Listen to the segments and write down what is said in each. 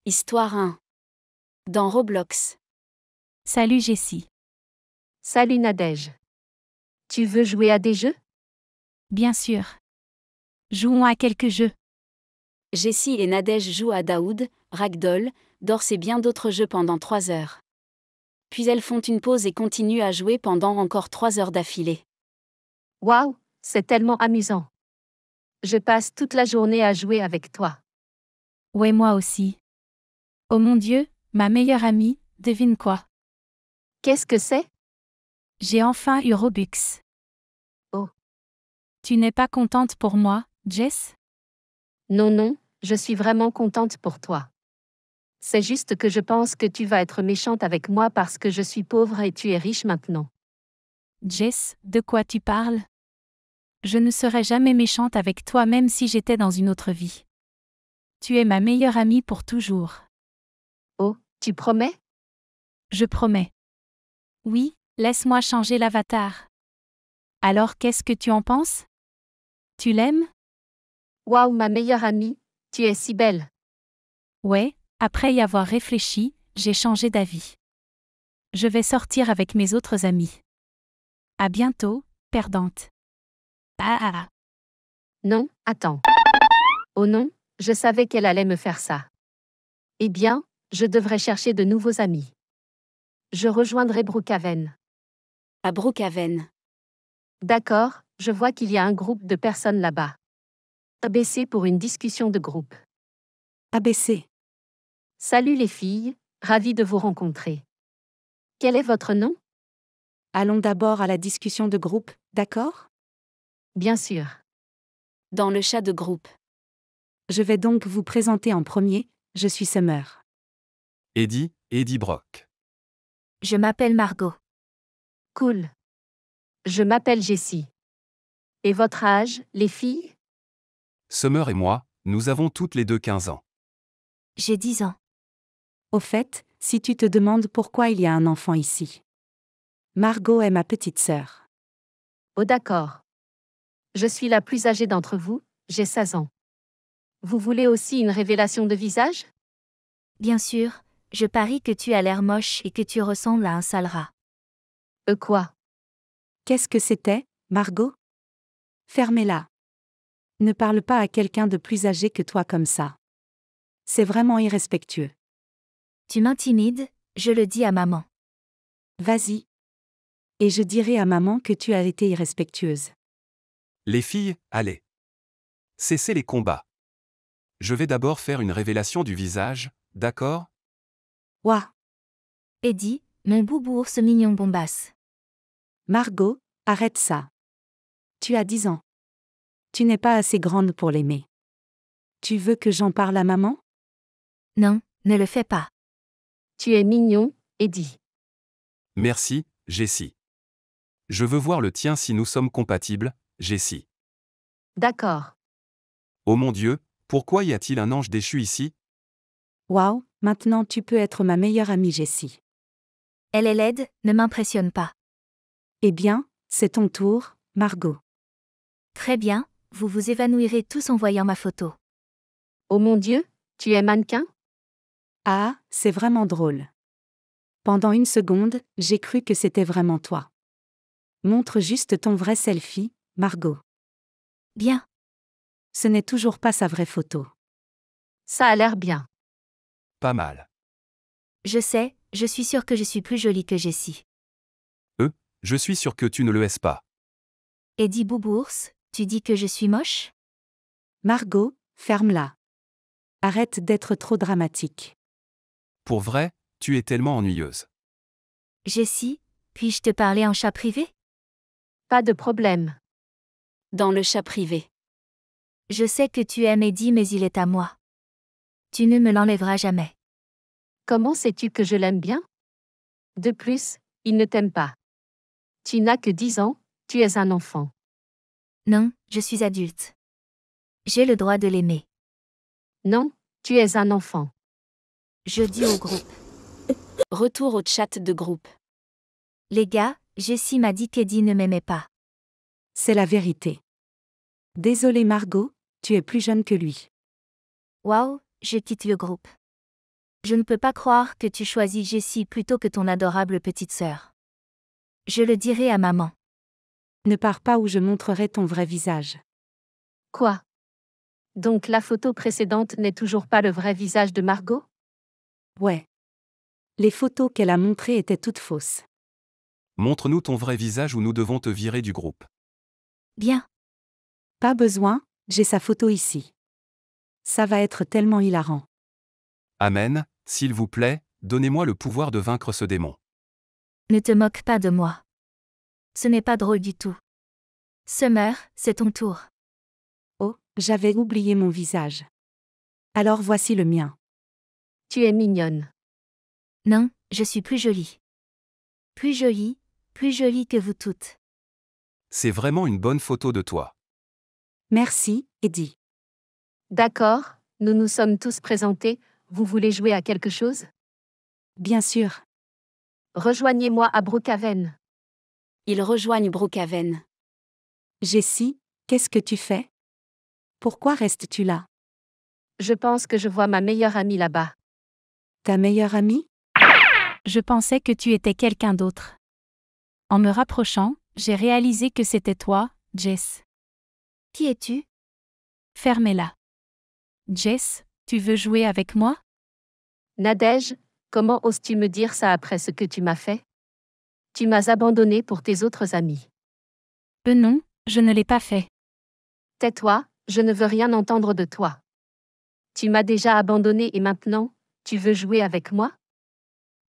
Histoire 1. Dans Roblox. Salut Jessie. Salut Nadège. Tu veux jouer à des jeux? Bien sûr. Jouons à quelques jeux. Jessie et Nadège jouent à Daoud, Ragdoll, Dors et bien d'autres jeux pendant 3 heures. Puis elles font une pause et continuent à jouer pendant encore 3 heures d'affilée. Waouh, c'est tellement amusant. Je passe toute la journée à jouer avec toi. Ouais, moi aussi. Oh mon Dieu, ma meilleure amie, devine quoi? Qu'est-ce que c'est? J'ai enfin eu Robux. Oh. Tu n'es pas contente pour moi, Jess? Non, je suis vraiment contente pour toi. C'est juste que je pense que tu vas être méchante avec moi parce que je suis pauvre et tu es riche maintenant. Jess, de quoi tu parles? Je ne serai jamais méchante avec toi même si j'étais dans une autre vie. Tu es ma meilleure amie pour toujours. Oh, tu promets? Je promets. Oui, laisse-moi changer l'avatar. Alors qu'est-ce que tu en penses? Tu l'aimes? Waouh, ma meilleure amie, tu es si belle. Ouais, après y avoir réfléchi, j'ai changé d'avis. Je vais sortir avec mes autres amis. À bientôt, perdante. Ah. Non, attends. Oh non, je savais qu'elle allait me faire ça. Eh bien, je devrais chercher de nouveaux amis. Je rejoindrai Brookhaven. À Brookhaven. D'accord, je vois qu'il y a un groupe de personnes là-bas. ABC pour une discussion de groupe. ABC. Salut les filles, ravie de vous rencontrer. Quel est votre nom? Allons d'abord à la discussion de groupe, d'accord? Bien sûr. Dans le chat de groupe. Je vais donc vous présenter en premier, je suis Summer. Eddie Brock. Je m'appelle Margot. Cool. Je m'appelle Jessie. Et votre âge, les filles? Summer et moi, nous avons toutes les deux 15 ans. J'ai 10 ans. Au fait, si tu te demandes pourquoi il y a un enfant ici. Margot est ma petite sœur. Oh d'accord. Je suis la plus âgée d'entre vous, j'ai 16 ans. Vous voulez aussi une révélation de visage? Bien sûr, je parie que tu as l'air moche et que tu ressembles à un sale rat. Quoi? Qu'est-ce que c'était, Margot? Fermez-la. Ne parle pas à quelqu'un de plus âgé que toi comme ça. C'est vraiment irrespectueux. Tu m'intimides, je le dis à maman. Vas-y. Et je dirai à maman que tu as été irrespectueuse. Les filles, allez. Cessez les combats. Je vais d'abord faire une révélation du visage, d'accord? Ouah. Eddie, mon boubou ours mignon bombasse. Margot, arrête ça. Tu as 10 ans. Tu n'es pas assez grande pour l'aimer. Tu veux que j'en parle à maman? Non, ne le fais pas. Tu es mignon, Eddie. Merci, Jessie. Je veux voir le tien si nous sommes compatibles, Jessie. D'accord. Oh mon Dieu, pourquoi y a-t-il un ange déchu ici? Waouh, maintenant tu peux être ma meilleure amie Jessie. Elle est laide, ne m'impressionne pas. Eh bien, c'est ton tour, Margot. Très bien, vous vous évanouirez tous en voyant ma photo. Oh mon Dieu, tu es mannequin? Ah, c'est vraiment drôle. Pendant une seconde, j'ai cru que c'était vraiment toi. Montre juste ton vrai selfie, Margot. Bien. Ce n'est toujours pas sa vraie photo. Ça a l'air bien. Pas mal. Je sais, je suis sûre que je suis plus jolie que Jessie. Je suis sûr que tu ne le es pas. Eddie Boubours, tu dis que je suis moche? Margot, ferme-la. Arrête d'être trop dramatique. Pour vrai, tu es tellement ennuyeuse. Jessie, puis-je te parler en chat privé? Pas de problème. Dans le chat privé. Je sais que tu aimes Eddie mais il est à moi. Tu ne me l'enlèveras jamais. Comment sais-tu que je l'aime bien? De plus, il ne t'aime pas. Tu n'as que 10 ans, tu es un enfant. Non, je suis adulte. J'ai le droit de l'aimer. Non, tu es un enfant. Je dis au groupe. Retour au chat de groupe. Les gars, Jessie m'a dit qu'Eddie ne m'aimait pas. C'est la vérité. Désolée Margot, tu es plus jeune que lui. Waouh, je quitte le groupe. Je ne peux pas croire que tu choisis Jessie plutôt que ton adorable petite sœur. Je le dirai à maman. Ne pars pas ou je montrerai ton vrai visage. Quoi? Donc la photo précédente n'est toujours pas le vrai visage de Margot? Ouais. Les photos qu'elle a montrées étaient toutes fausses. Montre-nous ton vrai visage ou nous devons te virer du groupe. Bien. Pas besoin, j'ai sa photo ici. Ça va être tellement hilarant. Amen, s'il vous plaît, donnez-moi le pouvoir de vaincre ce démon. Ne te moque pas de moi. Ce n'est pas drôle du tout. Summer, c'est ton tour. Oh, j'avais oublié mon visage. Alors voici le mien. Tu es mignonne. Non, je suis plus jolie. Plus jolie que vous toutes. C'est vraiment une bonne photo de toi. Merci, Eddie. D'accord, nous nous sommes tous présentés, vous voulez jouer à quelque chose? Bien sûr. Rejoignez-moi à Brookhaven. Ils rejoignent Brookhaven. Jessie, qu'est-ce que tu fais? Pourquoi restes-tu là? Je pense que je vois ma meilleure amie là-bas. Ta meilleure amie? Je pensais que tu étais quelqu'un d'autre. En me rapprochant, j'ai réalisé que c'était toi, Jess. Qui es-tu? Fermez-la. Jess, tu veux jouer avec moi? Nadège, comment oses-tu me dire ça après ce que tu m'as fait? Tu m'as abandonné pour tes autres amis. Non, je ne l'ai pas fait. Tais-toi, je ne veux rien entendre de toi. Tu m'as déjà abandonné et maintenant, tu veux jouer avec moi?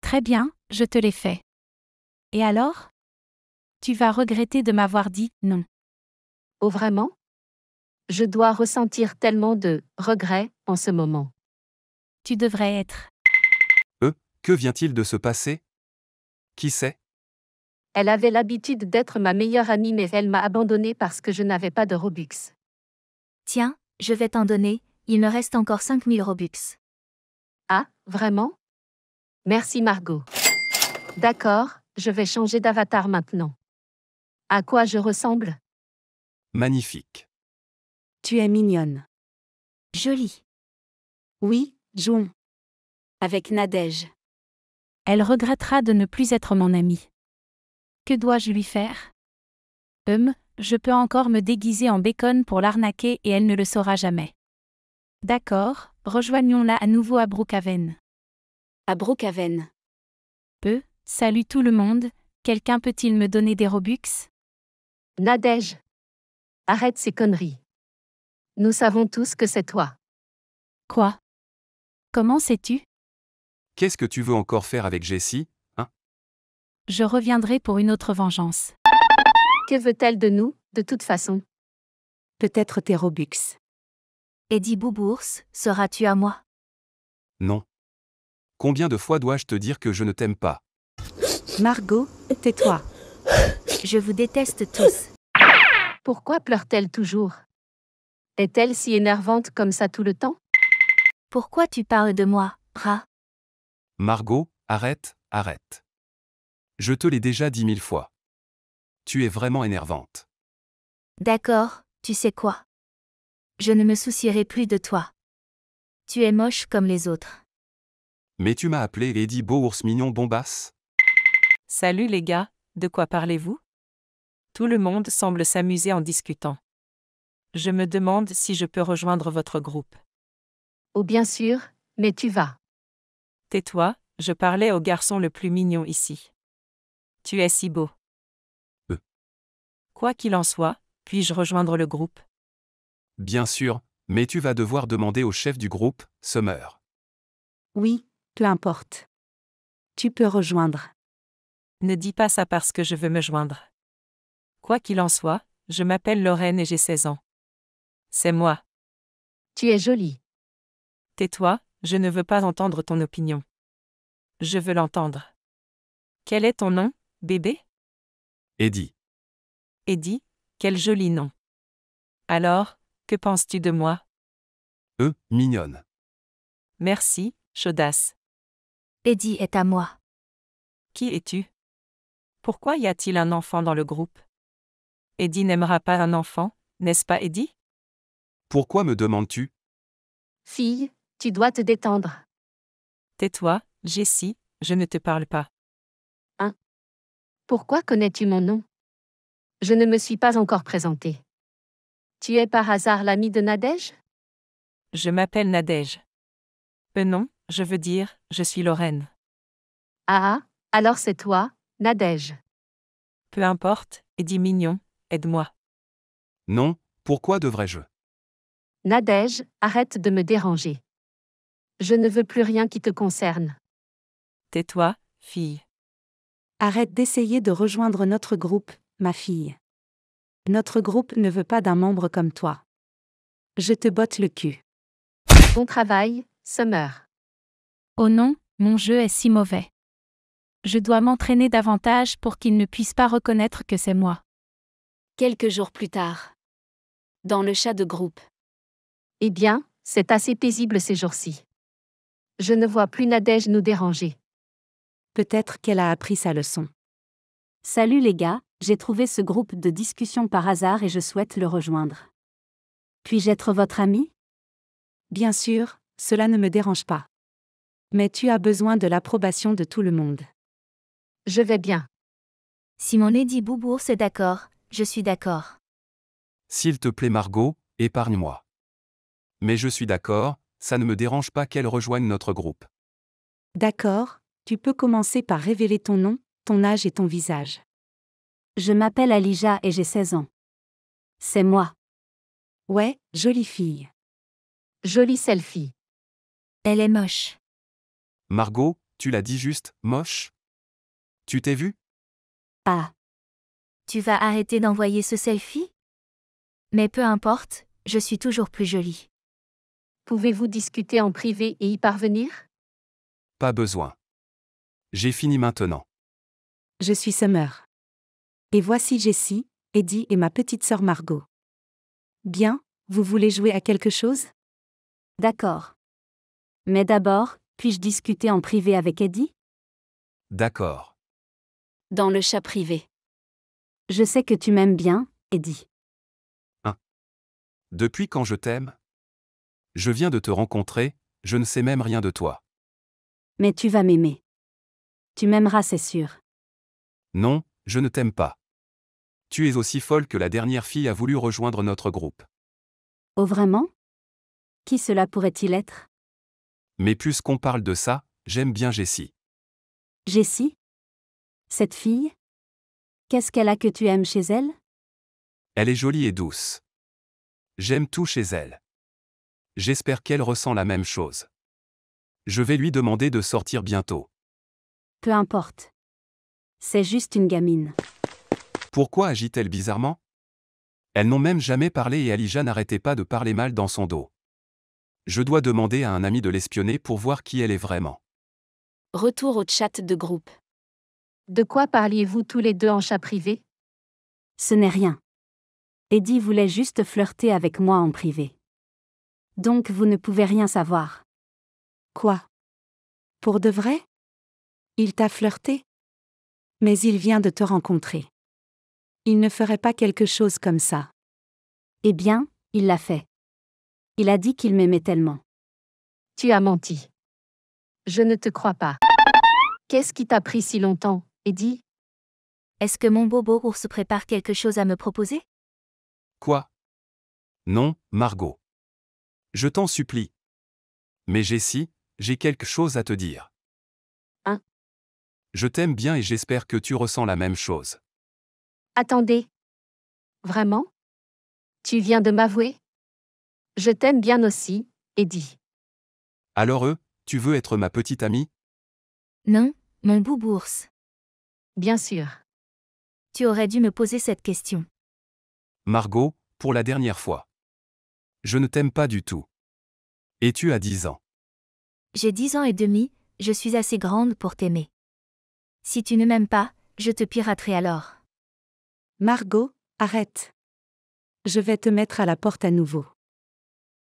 Très bien, je te l'ai fait. Et alors? Tu vas regretter de m'avoir dit non. Oh vraiment? Je dois ressentir tellement de regrets en ce moment. Tu devrais être. Que vient-il de se passer? Qui sait? Elle avait l'habitude d'être ma meilleure amie mais elle m'a abandonnée parce que je n'avais pas de Robux. Tiens, je vais t'en donner, il me reste encore 5000 Robux. Ah, vraiment? Merci Margot. D'accord, je vais changer d'avatar maintenant. À quoi je ressemble? Magnifique. Tu es mignonne. Jolie. Oui, jouons. Avec Nadège. Elle regrettera de ne plus être mon amie. Que dois-je lui faire? Je peux encore me déguiser en bacon pour l'arnaquer et elle ne le saura jamais. D'accord, rejoignons-la à nouveau à Brookhaven. À Brookhaven. Salut tout le monde, quelqu'un peut-il me donner des Robux? Nadège. Arrête ces conneries. Nous savons tous que c'est toi. Quoi? Comment sais-tu? Qu'est-ce que tu veux encore faire avec Jessie? Je reviendrai pour une autre vengeance. Que veut-elle de nous, de toute façon? Peut-être tes Robux. Eddie Boubours, seras-tu à moi? Non. Combien de fois dois-je te dire que je ne t'aime pas? Margot, tais-toi. Je vous déteste tous. Pourquoi pleure-t-elle toujours? Est-elle si énervante comme ça tout le temps? Pourquoi tu parles de moi, rat? Margot, arrête. Je te l'ai déjà dit 1000 fois. Tu es vraiment énervante. D'accord, tu sais quoi? Je ne me soucierai plus de toi. Tu es moche comme les autres. Mais tu m'as appelé Eddie Beau Ours Mignon Bombasse? Salut les gars, de quoi parlez-vous? Tout le monde semble s'amuser en discutant. Je me demande si je peux rejoindre votre groupe. Oh bien sûr, mais tu vas. Tais-toi, je parlais au garçon le plus mignon ici. Tu es si beau. Quoi qu'il en soit, puis-je rejoindre le groupe? Bien sûr, mais tu vas devoir demander au chef du groupe, Summer. Oui, peu importe. Tu peux rejoindre. Ne dis pas ça parce que je veux me joindre. Quoi qu'il en soit, je m'appelle Lorraine et j'ai 16 ans. C'est moi. Tu es jolie. Tais-toi, je ne veux pas entendre ton opinion. Je veux l'entendre. Quel est ton nom, bébé? Eddie. Eddie, quel joli nom. Alors, que penses-tu de moi? Mignonne. Merci, chaudasse. Eddie est à moi. Qui es-tu? Pourquoi y a-t-il un enfant dans le groupe? Eddie n'aimera pas un enfant, n'est-ce pas Eddie? Pourquoi me demandes-tu? Fille, tu dois te détendre. Tais-toi, Jessie, je ne te parle pas. Pourquoi connais-tu mon nom? Je ne me suis pas encore présenté. Tu es par hasard l'ami de Nadège? Je m'appelle Nadège. Non, je veux dire, je suis Lorraine. Ah, alors c'est toi, Nadège. Peu importe, Eddie mignon, aide-moi. Non, pourquoi devrais-je? Nadège, arrête de me déranger. Je ne veux plus rien qui te concerne. Tais-toi, fille. Arrête d'essayer de rejoindre notre groupe, ma fille. Notre groupe ne veut pas d'un membre comme toi. Je te botte le cul. Bon travail, Summer. Oh non, mon jeu est si mauvais. Je dois m'entraîner davantage pour qu'il ne puisse pas reconnaître que c'est moi. Quelques jours plus tard. Dans le chat de groupe. Eh bien, c'est assez paisible ces jours-ci. Je ne vois plus Nadège nous déranger. Peut-être qu'elle a appris sa leçon. Salut les gars, j'ai trouvé ce groupe de discussion par hasard et je souhaite le rejoindre. Puis-je être votre ami? Bien sûr, cela ne me dérange pas. Mais tu as besoin de l'approbation de tout le monde. Je vais bien. Si mon Eddie Boubours est d'accord, je suis d'accord. S'il te plaît Margot, épargne-moi. Mais je suis d'accord, ça ne me dérange pas qu'elle rejoigne notre groupe. D'accord, tu peux commencer par révéler ton nom, ton âge et ton visage. Je m'appelle Alija et j'ai 16 ans. C'est moi. Ouais, jolie fille. Jolie selfie. Elle est moche. Margot, tu l'as dit juste, moche? Tu t'es vue? Ah, Tu vas arrêter d'envoyer ce selfie? Mais peu importe, je suis toujours plus jolie. Pouvez-vous discuter en privé et y parvenir? Pas besoin. J'ai fini maintenant. Je suis Summer. Et voici Jessie, Eddie et ma petite sœur Margot. Bien, vous voulez jouer à quelque chose? d'accord. Mais d'abord, puis-je discuter en privé avec Eddie? D'accord. Dans le chat privé. Je sais que tu m'aimes bien, Eddie. Depuis quand je t'aime? Je viens de te rencontrer, je ne sais même rien de toi. Mais tu vas m'aimer. Tu m'aimeras, c'est sûr. Non, je ne t'aime pas. Tu es aussi folle que la dernière fille a voulu rejoindre notre groupe. Oh vraiment? Qui cela pourrait-il être? Mais puisqu'on parle de ça, j'aime bien Jessie. Jessie? Cette fille? Qu'est-ce qu'elle a que tu aimes chez elle? Elle est jolie et douce. J'aime tout chez elle. J'espère qu'elle ressent la même chose. Je vais lui demander de sortir bientôt. Peu importe. C'est juste une gamine. Pourquoi agit-elle bizarrement? Elles n'ont même jamais parlé et Alija n'arrêtait pas de parler mal dans son dos. Je dois demander à un ami de l'espionner pour voir qui elle est vraiment. Retour au chat de groupe. De quoi parliez-vous tous les deux en chat privé? Ce n'est rien. Eddie voulait juste flirter avec moi en privé. Donc vous ne pouvez rien savoir. Quoi? Pour de vrai? Il t'a flirté? Mais il vient de te rencontrer. Il ne ferait pas quelque chose comme ça. Eh bien, il l'a fait. Il a dit qu'il m'aimait tellement. Tu as menti. Je ne te crois pas. Qu'est-ce qui t'a pris si longtemps, Eddie? Est-ce que mon bobo ours prépare quelque chose à me proposer? Quoi? Non, Margot. Je t'en supplie. Mais Jessie, j'ai quelque chose à te dire. Hein? Je t'aime bien et j'espère que tu ressens la même chose. Attendez. Vraiment? Tu viens de m'avouer? Je t'aime bien aussi, Eddie. Alors tu veux être ma petite amie? Non, mon boubours. Bien sûr. Tu aurais dû me poser cette question. Margot, pour la dernière fois. Je ne t'aime pas du tout. Et tu as 10 ans. J'ai 10 ans et demi, je suis assez grande pour t'aimer. Si tu ne m'aimes pas, je te piraterai alors. Margot, arrête. Je vais te mettre à la porte à nouveau.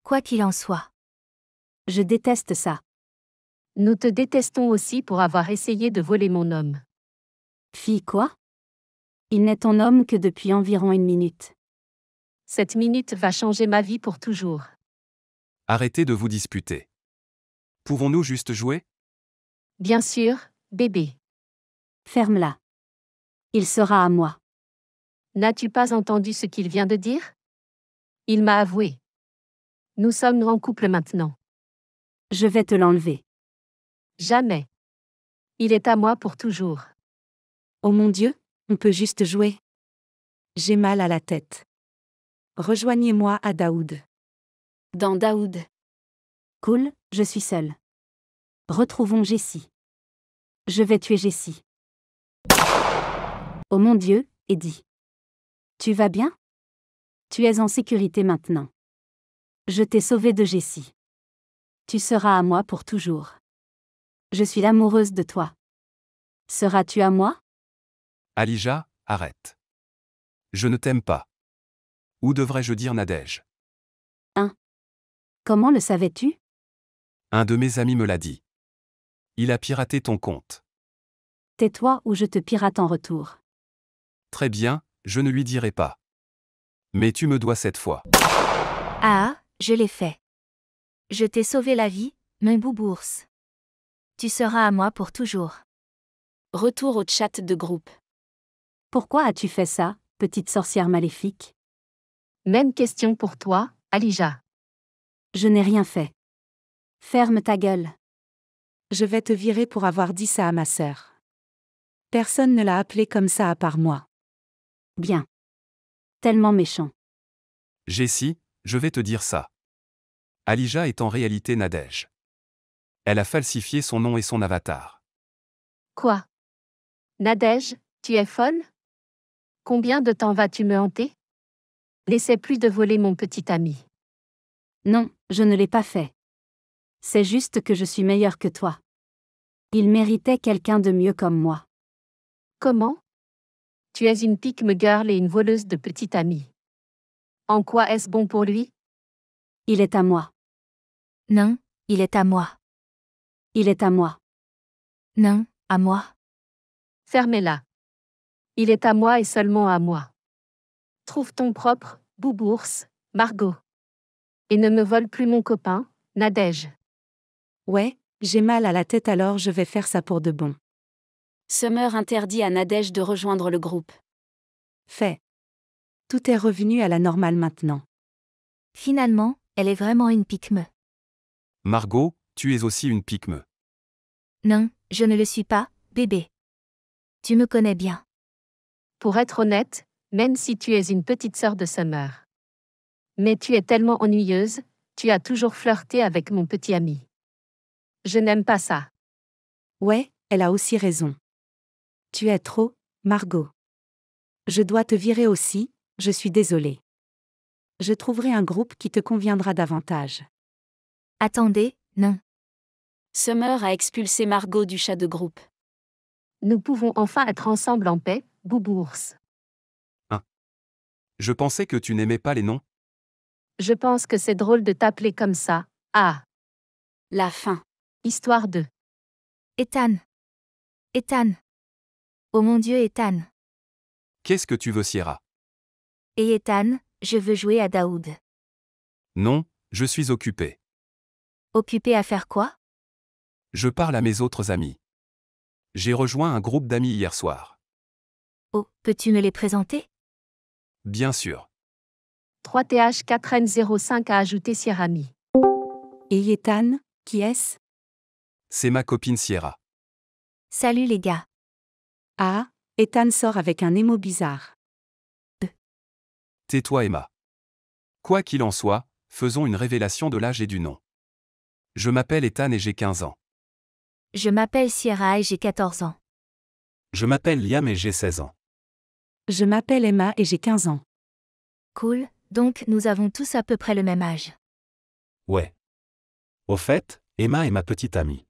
Quoi qu'il en soit. Je déteste ça. Nous te détestons aussi pour avoir essayé de voler mon homme. Fille quoi? Il n'est ton homme que depuis environ 1 minute. Cette minute va changer ma vie pour toujours. Arrêtez de vous disputer. Pouvons-nous juste jouer? Bien sûr, bébé. Ferme-la. Il sera à moi. N'as-tu pas entendu ce qu'il vient de dire? Il m'a avoué. Nous sommes en couple maintenant. Je vais te l'enlever. Jamais. Il est à moi pour toujours. Oh mon Dieu, on peut juste jouer. J'ai mal à la tête. Rejoignez-moi à Daoud. Dans Daoud. Cool, je suis seule. Retrouvons Jessie. Je vais tuer Jessie. Oh mon Dieu, Eddie. Tu vas bien? Tu es en sécurité maintenant. Je t'ai sauvé de Jessie. Tu seras à moi pour toujours. Je suis l'amoureuse de toi. Seras-tu à moi? Alija, arrête. Je ne t'aime pas. Ou devrais-je dire Nadège? Comment le savais-tu? Un de mes amis me l'a dit. Il a piraté ton compte. Tais-toi ou je te pirate en retour. Très bien, je ne lui dirai pas. Mais tu me dois cette fois. Ah, je l'ai fait. Je t'ai sauvé la vie, mon boubours. Tu seras à moi pour toujours. Retour au chat de groupe. Pourquoi as-tu fait ça, petite sorcière maléfique? Même question pour toi, Alija. Je n'ai rien fait. Ferme ta gueule. Je vais te virer pour avoir dit ça à ma sœur. Personne ne l'a appelée comme ça à part moi. Bien. Tellement méchant. Jessie, je vais te dire ça. Alija est en réalité Nadège. Elle a falsifié son nom et son avatar. Quoi? Nadège, tu es folle? Combien de temps vas-tu me hanter? N'essaie plus de voler mon petit ami. Non, je ne l'ai pas fait. C'est juste que je suis meilleure que toi. Il méritait quelqu'un de mieux comme moi. Comment? Tu es une pick-me girl et une voleuse de petit ami. En quoi est-ce bon pour lui? Il est à moi. Non, il est à moi. Il est à moi. Non, à moi. Fermez-la. Il est à moi et seulement à moi. Trouve ton propre, boubours, Margot. Et ne me vole plus mon copain, Nadège. Ouais, j'ai mal à la tête alors je vais faire ça pour de bon. Summer interdit à Nadège de rejoindre le groupe. Fait. Tout est revenu à la normale maintenant. Finalement, elle est vraiment une pique-me. Margot, tu es aussi une pique-me. Non, je ne le suis pas, bébé. Tu me connais bien. Pour être honnête, même si tu es une petite sœur de Summer. Mais tu es tellement ennuyeuse, tu as toujours flirté avec mon petit ami. Je n'aime pas ça. Ouais, elle a aussi raison. Tu es trop, Margot. Je dois te virer aussi, je suis désolée. Je trouverai un groupe qui te conviendra davantage. Attendez, non. Summer a expulsé Margot du chat de groupe. Nous pouvons enfin être ensemble en paix, boubours. Je pensais que tu n'aimais pas les noms. Je pense que c'est drôle de t'appeler comme ça. Ah, La fin. histoire de... Ethan. Ethan. Oh mon Dieu, Ethan. Qu'est-ce que tu veux, Sierra? Et Ethan, je veux jouer à Daoud. Non, je suis occupé. Occupé à faire quoi? Je parle à mes autres amis. J'ai rejoint un groupe d'amis hier soir. Oh, peux-tu me les présenter? Bien sûr. 3TH4N05 a ajouté Sierrami. Et Ethan, qui est-ce? C'est ma copine Sierra. Salut les gars. Ah, Ethan sort avec un émo bizarre. Tais-toi, Emma. Quoi qu'il en soit, faisons une révélation de l'âge et du nom. Je m'appelle Ethan et j'ai 15 ans. Je m'appelle Sierra et j'ai 14 ans. Je m'appelle Liam et j'ai 16 ans. Je m'appelle Emma et j'ai 15 ans. Cool, donc nous avons tous à peu près le même âge. Ouais. Au fait, Emma est ma petite amie.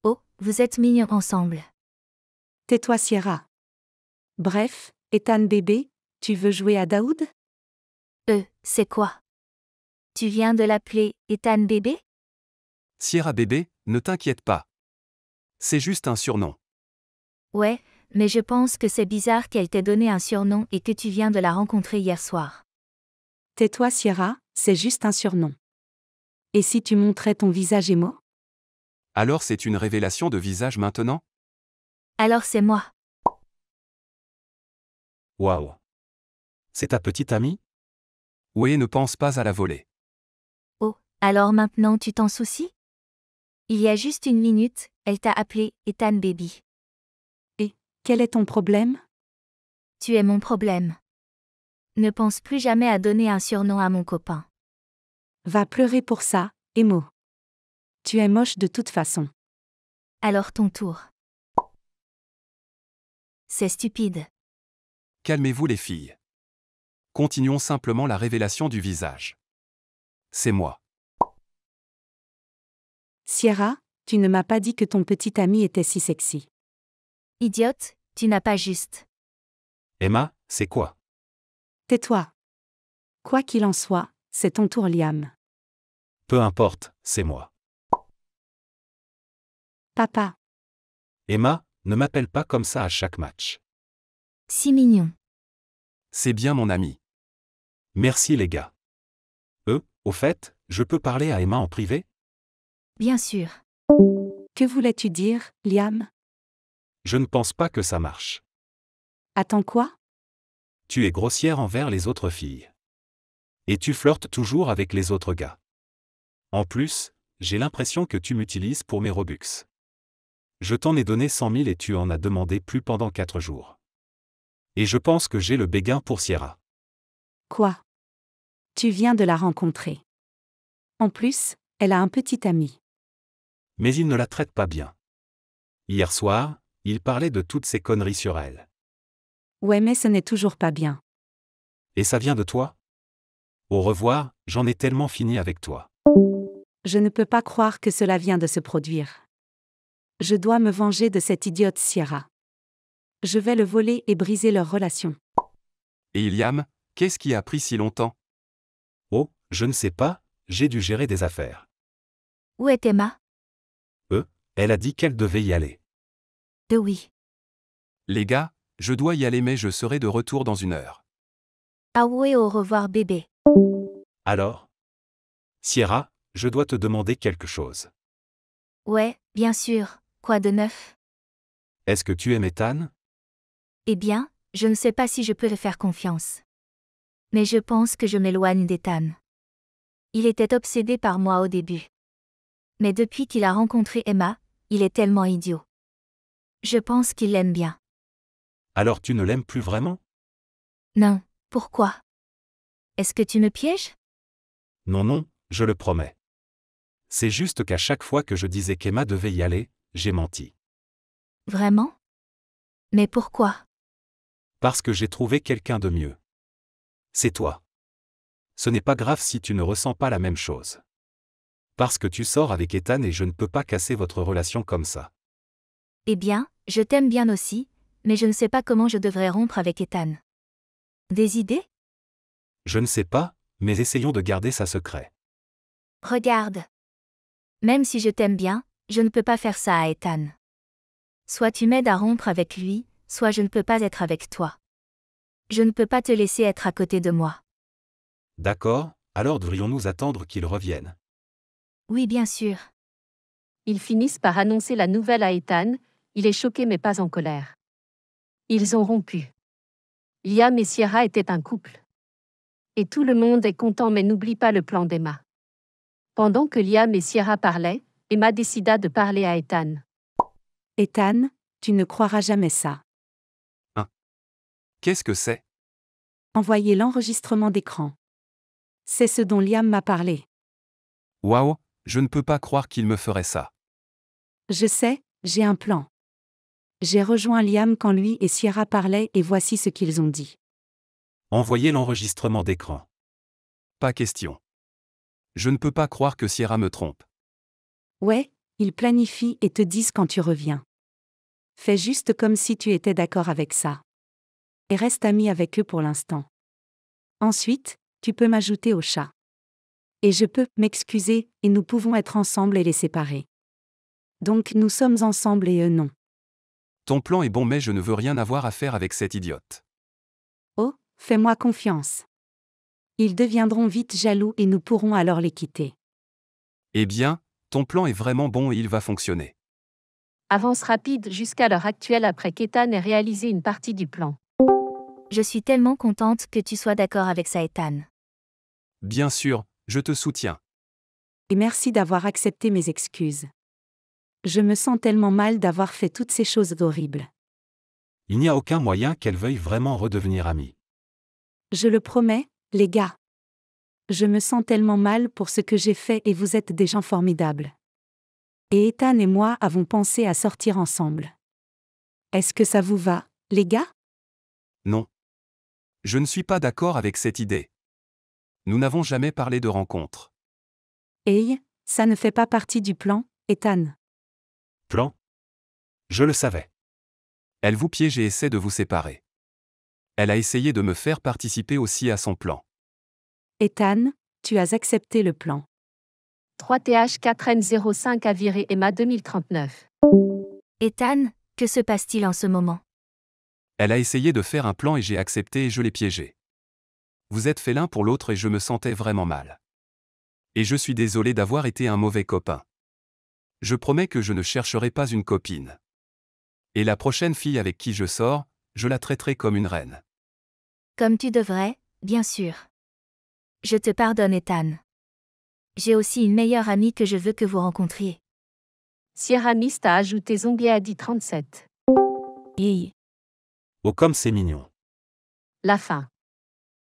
Oh, vous êtes mignons ensemble. Tais-toi Sierra. Bref, Ethan bébé, tu veux jouer à Daoud? C'est quoi? Tu viens de l'appeler Ethan bébé? Sierra bébé, ne t'inquiète pas. C'est juste un surnom. Ouais, mais je pense que c'est bizarre qu'elle t'ait donné un surnom et que tu viens de la rencontrer hier soir. Tais-toi Sierra, c'est juste un surnom. Et si tu montrais ton visage émo? Alors c'est une révélation de visage maintenant? Alors c'est moi. Waouh. C'est ta petite amie? Oui, ne pense pas à la voler. Oh, alors maintenant tu t'en soucies? Il y a juste une minute, elle t'a appelé Ethan Baby. Quel est ton problème? Tu es mon problème. Ne pense plus jamais à donner un surnom à mon copain. Va pleurer pour ça, Emo. Tu es moche de toute façon. Alors ton tour. C'est stupide. Calmez-vous les filles. Continuons simplement la révélation du visage. C'est moi. Sierra, tu ne m'as pas dit que ton petit ami était si sexy. Idiote, tu n'as pas juste. Emma, c'est quoi? Tais-toi. Quoi qu'il en soit, c'est ton tour, Liam. Peu importe, c'est moi. Papa, Emma, ne m'appelle pas comme ça à chaque match. Si mignon. C'est bien mon ami. Merci les gars. Au fait, je peux parler à Emma en privé? Bien sûr. que voulais-tu dire, Liam? Je ne pense pas que ça marche. Attends quoi? Tu es grossière envers les autres filles. Et tu flirtes toujours avec les autres gars. En plus, j'ai l'impression que tu m'utilises pour mes Robux. Je t'en ai donné 100 000 et tu en as demandé plus pendant 4 jours. Et je pense que j'ai le béguin pour Sierra. Quoi? Tu viens de la rencontrer. En plus, elle a un petit ami. Mais il ne la traite pas bien. Hier soir, il parlait de toutes ces conneries sur elle. Ouais, mais ce n'est toujours pas bien. Et ça vient de toi? Au revoir, j'en ai tellement fini avec toi. Je ne peux pas croire que cela vient de se produire. Je dois me venger de cette idiote Sierra. Je vais le voler et briser leur relation. Et Liam, qu'est-ce qui a pris si longtemps? Oh, je ne sais pas, j'ai dû gérer des affaires. Où est Emma? Elle a dit qu'elle devait y aller. Oui. Les gars, je dois y aller mais je serai de retour dans 1 heure. Ah ouais, au revoir bébé. Alors? Sierra, je dois te demander quelque chose. Ouais, bien sûr. Quoi de neuf? Est-ce que tu aimes Ethan? Eh bien, je ne sais pas si je peux le faire confiance. Mais je pense que je m'éloigne d'Ethan. Il était obsédé par moi au début. Mais depuis qu'il a rencontré Emma, il est tellement idiot. Je pense qu'il l'aime bien. Alors tu ne l'aimes plus vraiment? Non, pourquoi? Est-ce que tu me pièges? Non, non, je le promets. C'est juste qu'à chaque fois que je disais qu'Emma devait y aller, j'ai menti. Vraiment? Mais pourquoi? Parce que j'ai trouvé quelqu'un de mieux. C'est toi. Ce n'est pas grave si tu ne ressens pas la même chose. Parce que tu sors avec Ethan et je ne peux pas casser votre relation comme ça. Eh bien, je t'aime bien aussi, mais je ne sais pas comment je devrais rompre avec Ethan. Des idées? Je ne sais pas, mais essayons de garder ça secret. Regarde. Même si je t'aime bien, je ne peux pas faire ça à Ethan. Soit tu m'aides à rompre avec lui, soit je ne peux pas être avec toi. Je ne peux pas te laisser être à côté de moi. D'accord, alors devrions-nous attendre qu'il revienne? Oui, bien sûr. Ils finissent par annoncer la nouvelle à Ethan, il est choqué mais pas en colère. Ils ont rompu. Liam et Sierra étaient un couple. Et tout le monde est content mais n'oublie pas le plan d'Emma. Pendant que Liam et Sierra parlaient, Emma décida de parler à Ethan. Ethan, tu ne croiras jamais ça. Qu'est-ce que c'est? Envoyez l'enregistrement d'écran. C'est ce dont Liam m'a parlé. Waouh, je ne peux pas croire qu'il me ferait ça. Je sais, j'ai un plan. J'ai rejoint Liam quand lui et Sierra parlaient et voici ce qu'ils ont dit. Envoyez l'enregistrement d'écran. Pas question. Je ne peux pas croire que Sierra me trompe. Ouais, ils planifient et te disent quand tu reviens. Fais juste comme si tu étais d'accord avec ça. Et reste ami avec eux pour l'instant. Ensuite, tu peux m'ajouter au chat. Et je peux m'excuser, et nous pouvons être ensemble et les séparer. Donc nous sommes ensemble et eux non. Ton plan est bon mais je ne veux rien avoir à faire avec cette idiote. Oh, fais-moi confiance. Ils deviendront vite jaloux et nous pourrons alors les quitter. Eh bien, Ton plan est vraiment bon et il va fonctionner. Avance rapide jusqu'à l'heure actuelle après qu'Ethan ait réalisé une partie du plan. Je suis tellement contente que tu sois d'accord avec ça, Ethan. Bien sûr, je te soutiens. Et merci d'avoir accepté mes excuses. Je me sens tellement mal d'avoir fait toutes ces choses horribles. Il n'y a aucun moyen qu'elle veuille vraiment redevenir amie. Je le promets, les gars. Je me sens tellement mal pour ce que j'ai fait et vous êtes des gens formidables. Et Ethan et moi avons pensé à sortir ensemble. Est-ce que ça vous va, les gars? Non. Je ne suis pas d'accord avec cette idée. Nous n'avons jamais parlé de rencontre. Hey, ça ne fait pas partie du plan, Ethan. Plan? Je le savais. Elle vous piège et essaie de vous séparer. Elle a essayé de me faire participer aussi à son plan. Ethan, tu as accepté le plan. 3TH4N05 a viré Emma 2039. Ethan, que se passe-t-il en ce moment? Elle a essayé de faire un plan et j'ai accepté et je l'ai piégé. Vous êtes fait l'un pour l'autre et je me sentais vraiment mal. Et je suis désolé d'avoir été un mauvais copain. Je promets que je ne chercherai pas une copine. Et la prochaine fille avec qui je sors, je la traiterai comme une reine. Comme tu devrais, bien sûr. Je te pardonne, Ethan. J'ai aussi une meilleure amie que je veux que vous rencontriez. Sierra Mist a ajouté Zombie Adi 37. Hey. Oh comme c'est mignon. La fin.